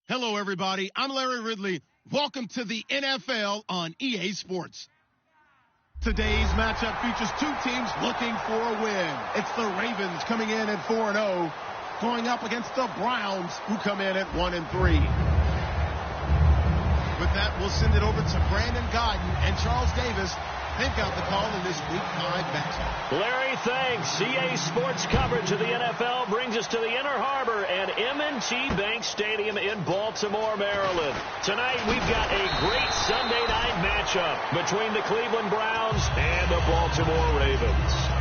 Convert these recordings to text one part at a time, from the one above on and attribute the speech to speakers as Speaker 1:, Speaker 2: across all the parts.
Speaker 1: Hello, everybody. I'm Larry Ridley. Welcome to the NFL on EA Sports. Today's matchup features two teams looking for a win. It's the Ravens coming in at 4-0, going up against the Browns, who come in at 1-3. With that, we'll send it over to Brandon Gaudin and Charles Davis. They've got the call in this Week 5 matchup.
Speaker 2: Larry, thanks. EA Sports coverage of the NFL brings us to the Inner Harbor and M&T Bank Stadium in Baltimore, Maryland. Tonight, we've got a great Sunday night matchup between the Cleveland Browns and the Baltimore Ravens.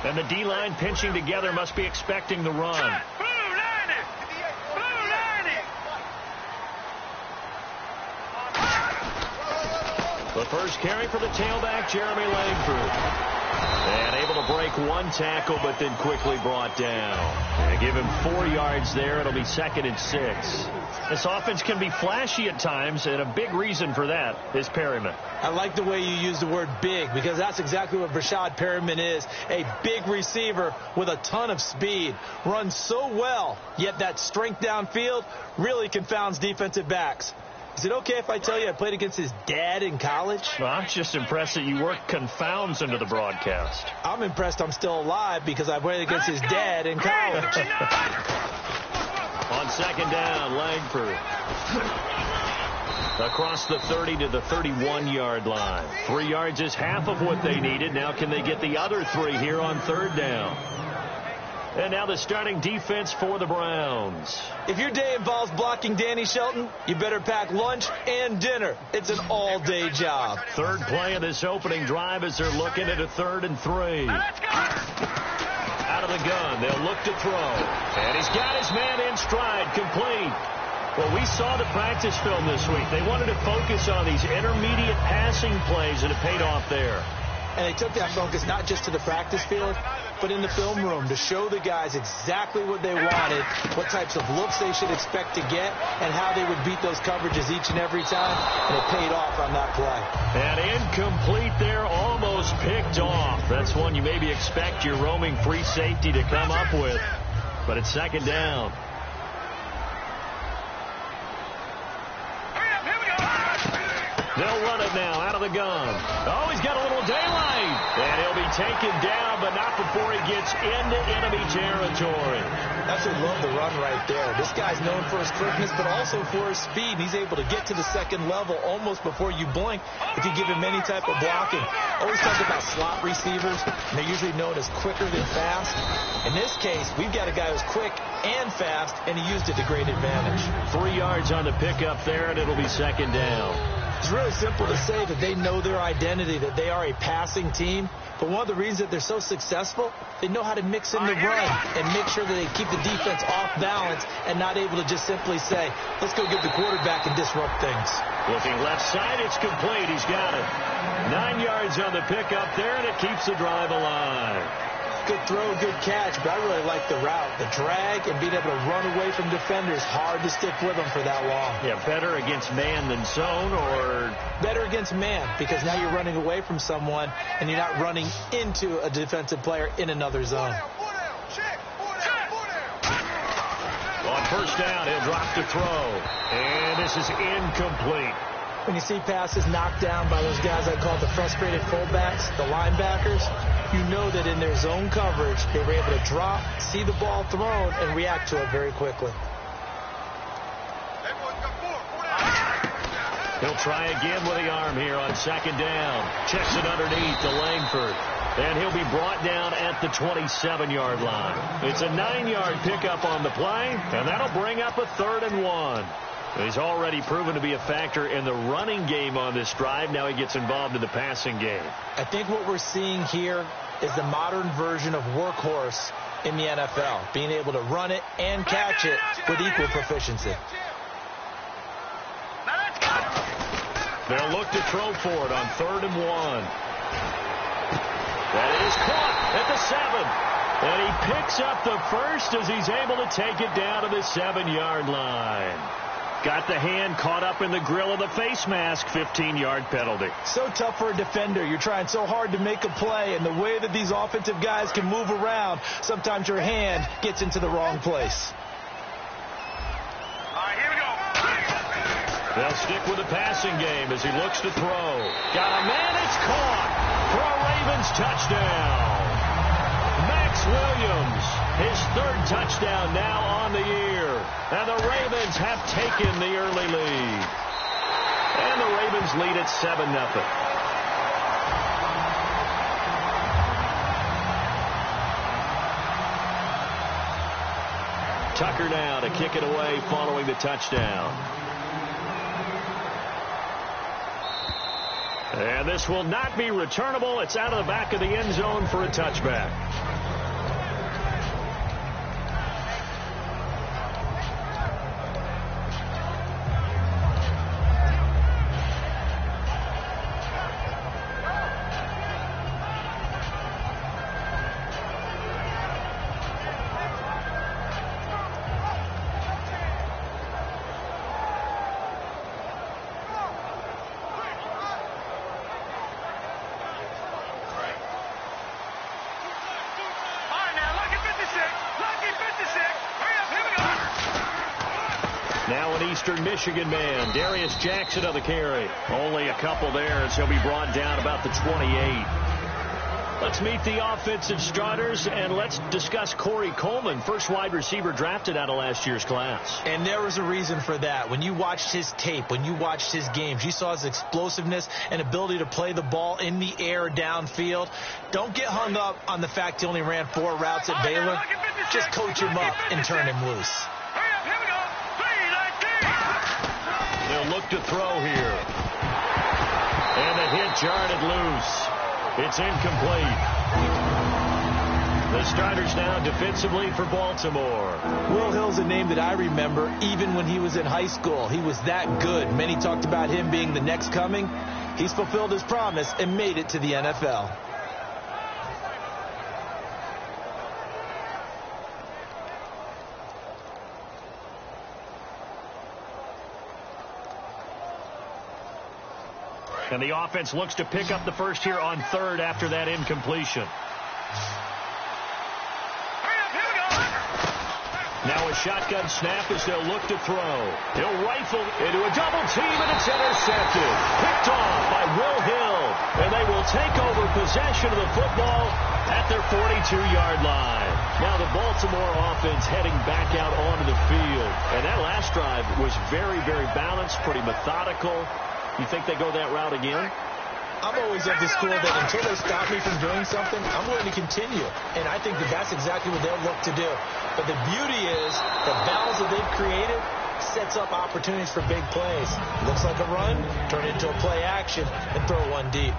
Speaker 2: And the D-line pinching together must be expecting the run. The first carry for the tailback, Jeremy Langford. And able to break one tackle, but then quickly brought down. And give him 4 yards there. It'll be 2nd and 6. This offense can be flashy at times, and a big reason for that is Perryman.
Speaker 3: I like the way you use the word big, because that's exactly what Breshad Perryman is. A big receiver with a ton of speed. Runs so well, yet that strength downfield really confounds defensive backs. Is it okay if I tell you I played against his dad in college?
Speaker 2: Well, I'm just impressed that you worked confounds into the broadcast.
Speaker 3: I'm impressed I'm still alive because I played against his dad in college.
Speaker 2: On 2nd down, Langford. Across the 30 to the 31-yard line. 3 yards is half of what they needed. Now can they get the other 3 here on 3rd down? And now the starting defense for the Browns.
Speaker 3: If your day involves blocking Danny Shelton, you better pack lunch and dinner. It's an all-day job.
Speaker 2: Third play of this opening drive as they're looking at a 3rd and 3. Out of the gun, they'll look to throw. And he's got his man in stride, complete. Well, we saw the practice film this week. They wanted to focus on these intermediate passing plays, and it paid off there.
Speaker 3: And they took that focus not just to the practice field, but in the film room to show the guys exactly what they wanted, what types of looks they should expect to get, and how they would beat those coverages each and every time, and it paid off on that play.
Speaker 2: And incomplete there, almost picked off. That's one you maybe expect your roaming free safety to come up with, but it's 2nd down. They'll run it now out of the gun. Oh, he's got a little daylight. And he'll be taken down, but not before he gets into enemy territory.
Speaker 3: Absolutely love the run right there. This guy's known for his quickness, but also for his speed. He's able to get to the 2nd level almost before you blink if you give him any type of blocking. Always talk about slot receivers, and they're usually known as quicker than fast. In this case, we've got a guy who's quick and fast, and he used it to great advantage.
Speaker 2: 3 yards on the pickup there, and it'll be 2nd down.
Speaker 3: It's really simple to say that they know their identity, that they are a passing team. But one of the reasons that they're so successful, they know how to mix in the run and make sure that they keep the defense off balance and not able to just simply say, let's go get the quarterback and disrupt things.
Speaker 2: Looking left side, it's complete. He's got it. 9 yards on the pickup there, and it keeps the drive alive.
Speaker 3: Good throw, good catch, but I really like the route. The drag and being able to run away from defenders, hard to stick with them for that long.
Speaker 2: Yeah, better against man than zone, or?
Speaker 3: Better against man, because now you're running away from someone and you're not running into a defensive player in another zone.
Speaker 2: On 1st down, he'll drop to throw. And this is incomplete.
Speaker 3: When you see passes knocked down by those guys I call the frustrated fullbacks, the linebackers, you know that in their zone coverage, they were able to drop, see the ball thrown, and react to it very quickly.
Speaker 2: He'll try again with the arm here on 2nd down. Checks it underneath to Langford. And he'll be brought down at the 27-yard line. It's a 9-yard pickup on the play, and that'll bring up a 3rd and 1. He's already proven to be a factor in the running game on this drive. Now he gets involved in the passing game.
Speaker 3: I think what we're seeing here is the modern version of workhorse in the NFL, being able to run it and catch it with equal proficiency.
Speaker 2: They'll look to throw for it on 3rd and 1. That is caught at the 7. And he picks up the first as he's able to take it down to the 7-yard line. Got the hand caught up in the grill of the face mask. 15-yard penalty.
Speaker 3: So tough for a defender. You're trying so hard to make a play, and the way that these offensive guys can move around, sometimes your hand gets into the wrong place.
Speaker 4: All right, here we go.
Speaker 2: They'll stick with the passing game as he looks to throw. Got a man, it's caught for a Ravens touchdown. Max Williams, his 3rd touchdown now on the year. And the Ravens have taken the early lead. And the Ravens lead at 7-0. Tucker now to kick it away following the touchdown. And this will not be returnable. It's out of the back of the end zone for a touchback. Now an Eastern Michigan man, Darius Jackson on the carry. Only a couple there as he'll be brought down about the 28. Let's meet the offensive starters, and let's discuss Corey Coleman, first wide receiver drafted out of last year's class.
Speaker 3: And there was a reason for that. When you watched his tape, when you watched his games, you saw his explosiveness and ability to play the ball in the air downfield. Don't get hung up on the fact he only ran 4 routes at Baylor. Just coach him up and turn him loose.
Speaker 2: They'll look to throw here. And the hit jarred it loose. It's incomplete. The starters now defensively for Baltimore.
Speaker 3: Will Hill's a name that I remember even when he was in high school. He was that good. Many talked about him being the next coming. He's fulfilled his promise and made it to the NFL.
Speaker 2: And the offense looks to pick up the first here on 3rd after that incompletion. Now a shotgun snap as they'll look to throw. He'll rifle into a double team, and it's intercepted. Picked off by Will Hill. And they will take over possession of the football at their 42-yard line. Now the Baltimore offense heading back out onto the field. And that last drive was very, very balanced, pretty methodical. You think they go that route again?
Speaker 3: I'm always of the school that until they stop me from doing something, I'm going to continue. And I think that that's exactly what they'll look to do. But the beauty is the balance that they've created sets up opportunities for big plays. Looks like a run, turn it into a play action, and throw one deep.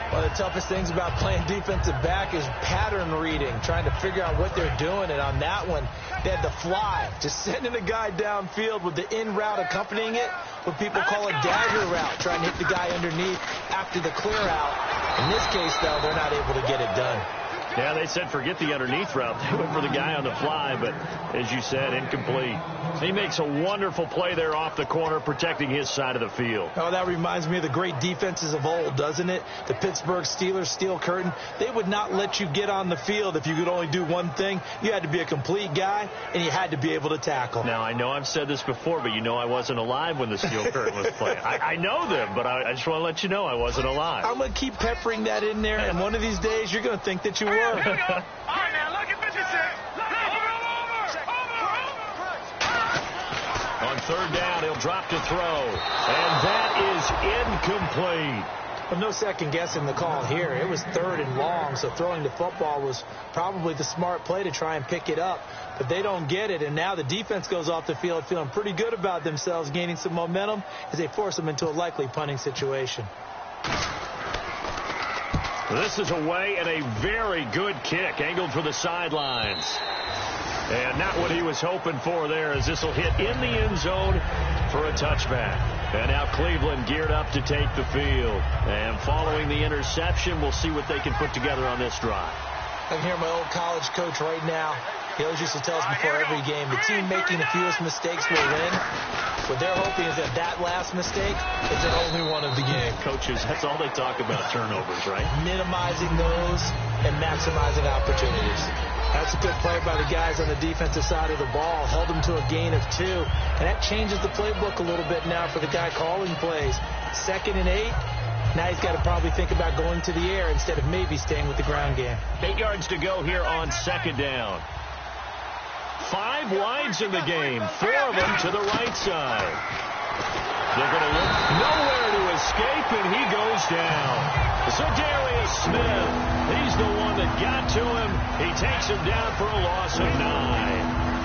Speaker 3: One of the toughest things about playing defensive back is pattern reading, trying to figure out what they're doing. And on that one, they had the fly, just sending a guy downfield with the in route accompanying it, what people call a dagger route, trying to hit the guy underneath after the clear out. In this case, though, they're not able to get it done.
Speaker 2: Yeah, they said forget the underneath route. They went for the guy on the fly, but as you said, incomplete. He makes a wonderful play there off the corner, protecting his side of the field.
Speaker 3: Oh, that reminds me of the great defenses of old, doesn't it? The Pittsburgh Steelers, Steel Curtain. They would not let you get on the field if you could only do one thing. You had to be a complete guy, and you had to be able to tackle.
Speaker 2: Now, I know I've said this before, but you know I wasn't alive when the Steel Curtain was playing. I know them, but I just want to let you know I wasn't alive.
Speaker 3: I'm going to keep peppering that in there, and one of these days you're going to think that you were.
Speaker 4: All right, now, look at 56.
Speaker 2: On 3rd down, he'll drop to throw. And that is incomplete.
Speaker 3: But no second guessing the call here. It was 3rd and long, so throwing the football was probably the smart play to try and pick it up. But they don't get it, and now the defense goes off the field feeling pretty good about themselves, gaining some momentum as they force them into a likely punting situation.
Speaker 2: This is away and a very good kick, angled for the sidelines. And not what he was hoping for there, as this will hit in the end zone for a touchback. And now Cleveland geared up to take the field. And following the interception, we'll see what they can put together on this drive.
Speaker 3: I can hear my old college coach right now. He always used to tell us before every game, the team making the fewest mistakes will win. What they're hoping is that last mistake is the only one of the game.
Speaker 2: Coaches, that's all they talk about, turnovers, right?
Speaker 3: Minimizing those and maximizing opportunities. That's a good play by the guys on the defensive side of the ball. Held them to a gain of 2. And that changes the playbook a little bit now for the guy calling plays. 2nd and 8. Now he's got to probably think about going to the air instead of maybe staying with the ground game.
Speaker 2: 8 yards to go here on 2nd down. 5 wides in the game. 4 of them to the right side. They're going to look nowhere to escape, and he goes down. Za'Darius Smith, he's the one that got to him. He takes him down for a loss of 9.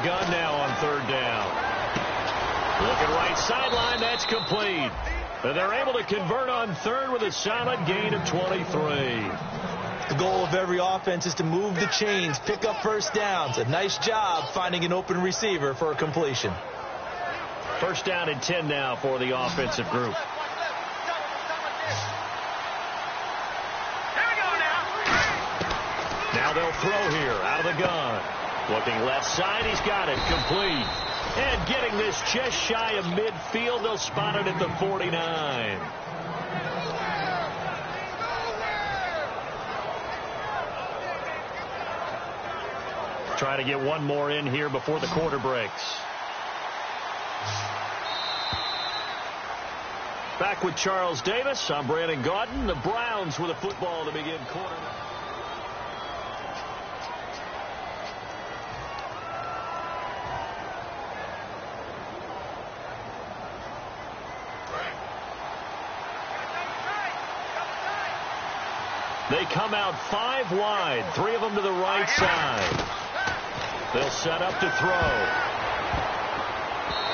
Speaker 2: Gun now on 3rd down. Looking right sideline, that's complete. And they're able to convert on 3rd with a solid gain of 23.
Speaker 3: The goal of every offense is to move the chains, pick up first downs. A nice job finding an open receiver for a completion.
Speaker 2: 1st down and 10 now for the offensive group. Now they'll throw here out of the gun. Looking left side, he's got it, complete. And getting this just shy of midfield, they'll spot it at the 49. Try to get one more in here before the quarter breaks. Back with Charles Davis, I'm Brandon Gaudin. The Browns with a football to begin quarter. They come out 5 wide, 3 of them to the right side. They'll set up to throw.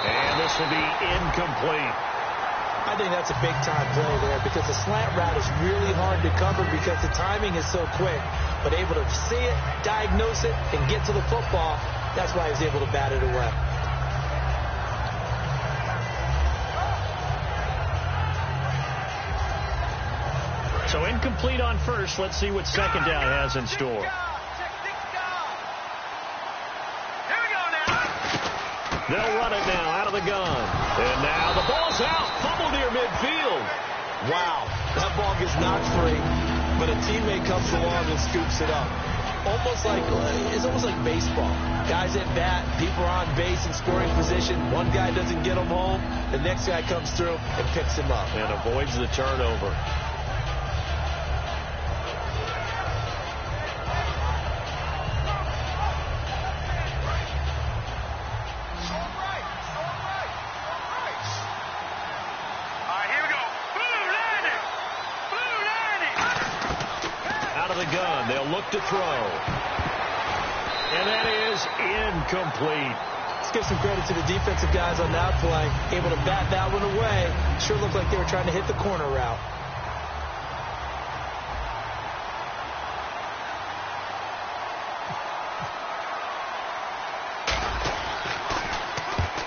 Speaker 2: And this will be incomplete.
Speaker 3: I think that's a big-time play there because the slant route is really hard to cover because the timing is so quick. But able to see it, diagnose it, and get to the football, that's why he was able to bat it away.
Speaker 2: So incomplete on 1st. Let's see what 2nd down has in store. They'll run it now out of the gun. And now the ball's out. Fumble near midfield.
Speaker 3: Wow, that ball gets knocked free, but a teammate comes along and scoops it up. It's almost like baseball. Guys at bat, people are on base in scoring position. One guy doesn't get them home. The next guy comes through and picks him up.
Speaker 2: And avoids the turnover. Gun. They'll look to throw. And that is incomplete.
Speaker 3: Let's give some credit to the defensive guys on that play. Able to bat that one away. Sure looked like they were trying to hit the corner route.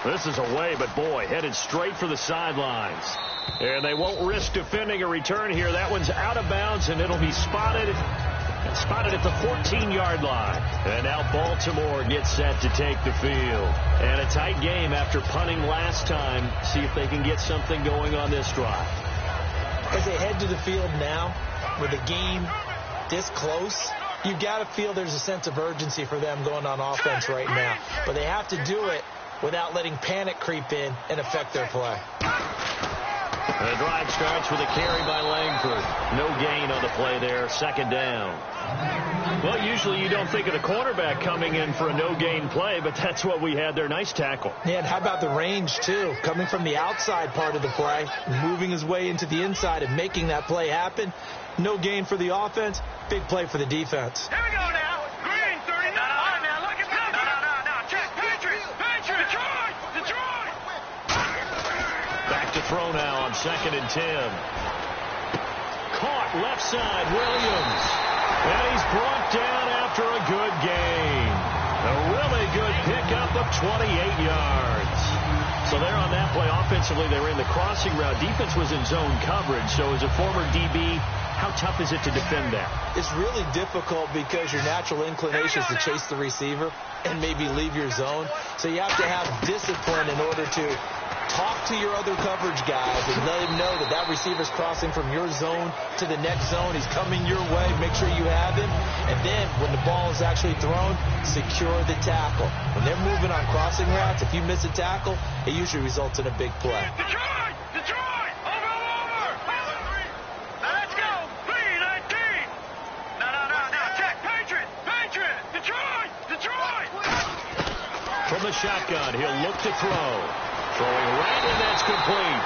Speaker 2: This is away, but boy, headed straight for the sidelines. And they won't risk defending a return here. That one's out of bounds, and it'll be spotted at the 14-yard line. And now Baltimore gets set to take the field. And a tight game after punting last time. See if they can get something going on this drive.
Speaker 3: As they head to the field now, with the game this close, you've got to feel there's a sense of urgency for them going on offense right now. But they have to do it without letting panic creep in and affect their play.
Speaker 2: The drive starts with a carry by Langford. No gain on the play there. Second down. Well, usually you don't think of the cornerback coming in for a no-gain play, but that's what we had there. Nice tackle.
Speaker 3: Yeah, and how about the range, too? Coming from the outside part of the play, moving his way into the inside and making that play happen. No gain for the offense. Big play for the defense.
Speaker 4: Here we go now. Green, 39. Now look at this. No. Check. Patriots. Detroit.
Speaker 2: Back to throw now on 2nd and 10. Caught left side, Williams. And he's brought down after a good gain. A really good pickup of 28 yards. So there on that play, offensively, they were in the crossing route. Defense was in zone coverage. So as a former DB, how tough is it to defend that?
Speaker 3: It's really difficult because your natural inclination is to chase the receiver and maybe leave your zone. So you have to have discipline in order to talk to your other coverage guys and let him know that that receiver's crossing from your zone to the next zone. He's coming your way. Make sure you have him. And then when the ball is actually thrown, secure the tackle. When they're moving on crossing routes, if you miss a tackle, it usually results in a big play.
Speaker 4: Detroit. Over. Now let's go. 3-19. No. Check. Patriots. Detroit.
Speaker 2: From the shotgun, he'll look to throw. Throwing right in, that's complete.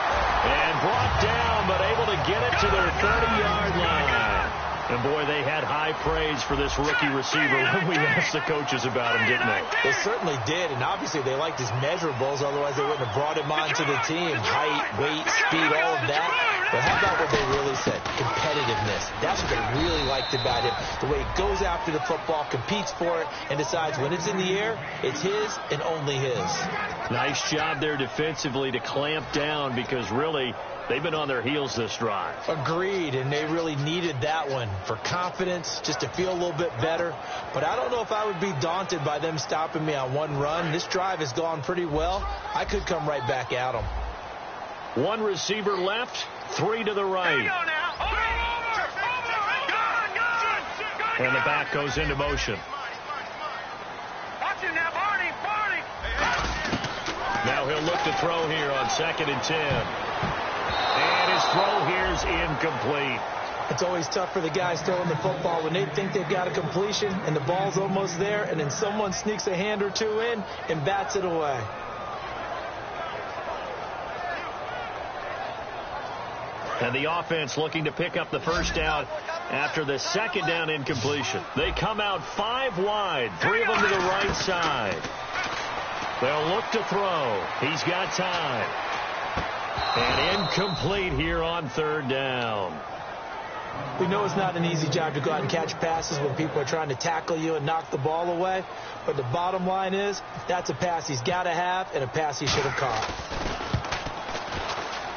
Speaker 2: And brought down, but able to get it to their 30-yard line. And, boy, they had high praise for this rookie receiver when we asked the coaches about him, didn't they?
Speaker 3: They certainly did, and obviously they liked his measurables, otherwise they wouldn't have brought him onto the team. Height, weight, speed, all of that. But how about what they really said? Competitiveness. That's what they really liked about him. The way he goes after the football, competes for it, and decides when it's in the air, it's his and only his.
Speaker 2: Nice job there defensively to clamp down because really they've been on their heels this drive.
Speaker 3: Agreed, and they really needed that one for confidence, just to feel a little bit better. But I don't know if I would be daunted by them stopping me on one run. This drive has gone pretty well. I could come right back at them.
Speaker 2: One receiver left, 3 to the right. And the back goes into motion.
Speaker 4: Watch him now, Barney.
Speaker 2: Now he'll look to throw here on 2nd and 10. And his throw here's incomplete.
Speaker 3: It's always tough for the guys throwing the football when they think they've got a completion and the ball's almost there, and then someone sneaks a hand or two in and bats it away.
Speaker 2: And the offense looking to pick up the first down after the 2nd down incompletion. They come out 5 wide, 3 of them to the right side. They'll look to throw. He's got time. And incomplete here on 3rd down.
Speaker 3: We know it's not an easy job to go out and catch passes when people are trying to tackle you and knock the ball away. But the bottom line is, that's a pass he's got to have and a pass he should have caught.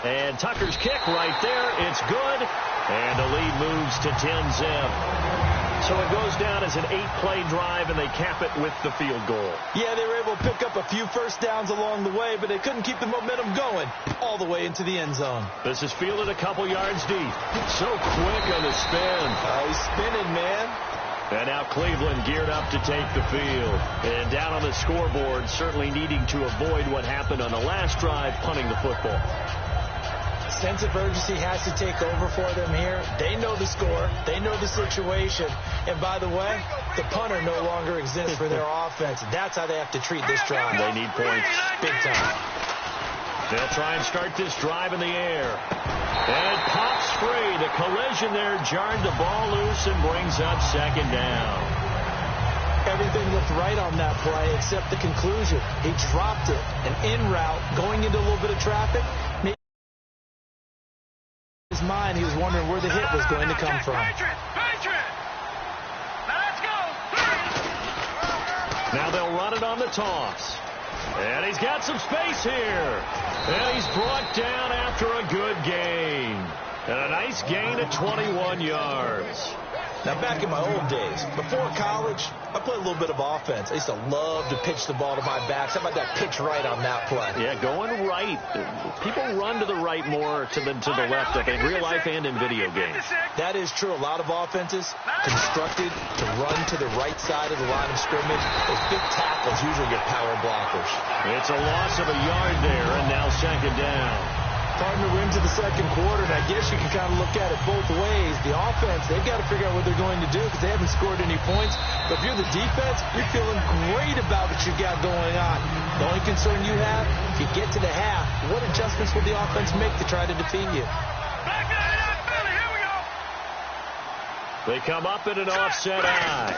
Speaker 2: And Tucker's kick right there. It's good. And the lead moves to 10-zip. So it goes down as an 8-play drive, and they cap it with the field goal.
Speaker 3: Yeah, they were able to pick up a few first downs along the way, but they couldn't keep the momentum going all the way into the end zone.
Speaker 2: This is fielded a couple yards deep. So quick on the spin.
Speaker 3: He's spinning, man.
Speaker 2: And now Cleveland geared up to take the field. And down on the scoreboard, certainly needing to avoid what happened on the last drive, punting the football.
Speaker 3: Sense of urgency has to take over for them here. They know the score. They know the situation. And by the way, the punter no longer exists for their offense. That's how they have to treat this drive.
Speaker 2: They need points.
Speaker 3: Big time.
Speaker 2: They'll try and start this drive in the air. And it pops free. The collision there jarred the ball loose and brings up 2nd down.
Speaker 3: Everything looked right on that play except the conclusion. He dropped it. An in route going into a little bit of traffic. His mind, he was wondering where the hit was going to come from.
Speaker 2: Now they'll run it on the toss. And he's got some space here. And he's brought down after a good gain. And a nice gain of 21 yards.
Speaker 3: Now, back in my old days, before college, I played a little bit of offense. I used to love to pitch the ball to my backs. How about that pitch right on that play?
Speaker 2: Yeah, going right. People run to the right more than to the left, I think, real life and in video games.
Speaker 3: That is true. A lot of offenses constructed to run to the right side of the line of scrimmage. Those big tackles, usually your power blockers.
Speaker 2: It's a loss of a yard there, and now 2nd down.
Speaker 3: Partner, we're into the second quarter, and I guess you can kind of look at it both ways. The offense, they've got to figure out what they're going to do because they haven't scored any points. But if you're the defense, you're feeling great about what you've got going on. The only concern you have, if you get to the half, what adjustments will the offense make to try to defeat you?
Speaker 4: Back to Philly. Here we go.
Speaker 2: They come up in an offset eye.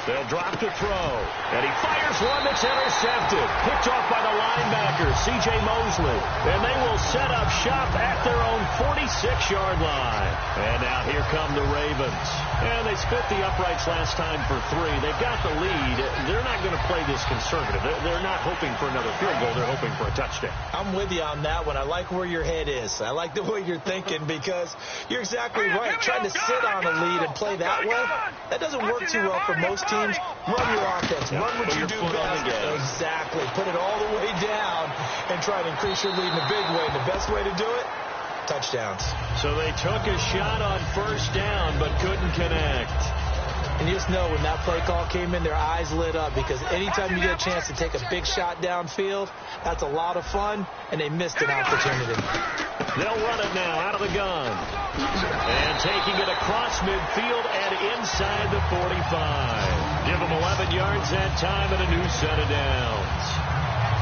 Speaker 2: They'll drop to throw. And he fires one that's intercepted. Picked off by the linebacker, C.J. Mosley. And they will set up shop at their own 46-yard line. And now here come the Ravens. And they split the uprights last time for 3. They've got the lead. They're not going to play this conservative. They're not hoping for another field goal. They're hoping for a touchdown.
Speaker 3: I'm with you on that one. I like where your head is. I like the way you're thinking because you're exactly right. Trying to sit on a lead and play that way, that doesn't work too well for most teams. Run your offense. Run what you do best. Exactly. Put it all the way down and try to increase your lead in a big way. The best way to do it, touchdowns.
Speaker 2: So they took a shot on first down but couldn't connect.
Speaker 3: And you just know when that play call came in, their eyes lit up because anytime you get a chance to take a big shot downfield, that's a lot of fun, and they missed an opportunity.
Speaker 2: They'll run it now out of the gun. And taking it across midfield and inside the 45. Give them 11 yards that time and a new set of downs.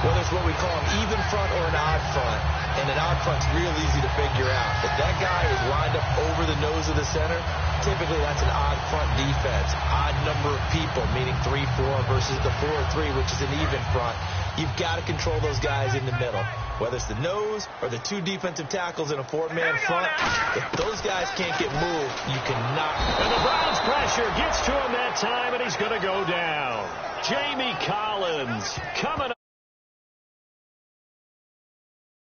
Speaker 3: Whether it's what we call an even front or an odd front, and an odd front's real easy to figure out. If that guy is lined up over the nose of the center, typically that's an odd front defense. Odd number of people, meaning 3-4 versus the 4-3, which is an even front. You've got to control those guys in the middle. Whether it's the nose or the 2 defensive tackles in a 4-man front, if those guys can't get moved, you cannot.
Speaker 2: And the Browns pressure gets to him that time, and he's going to go down. Jamie Collins coming up.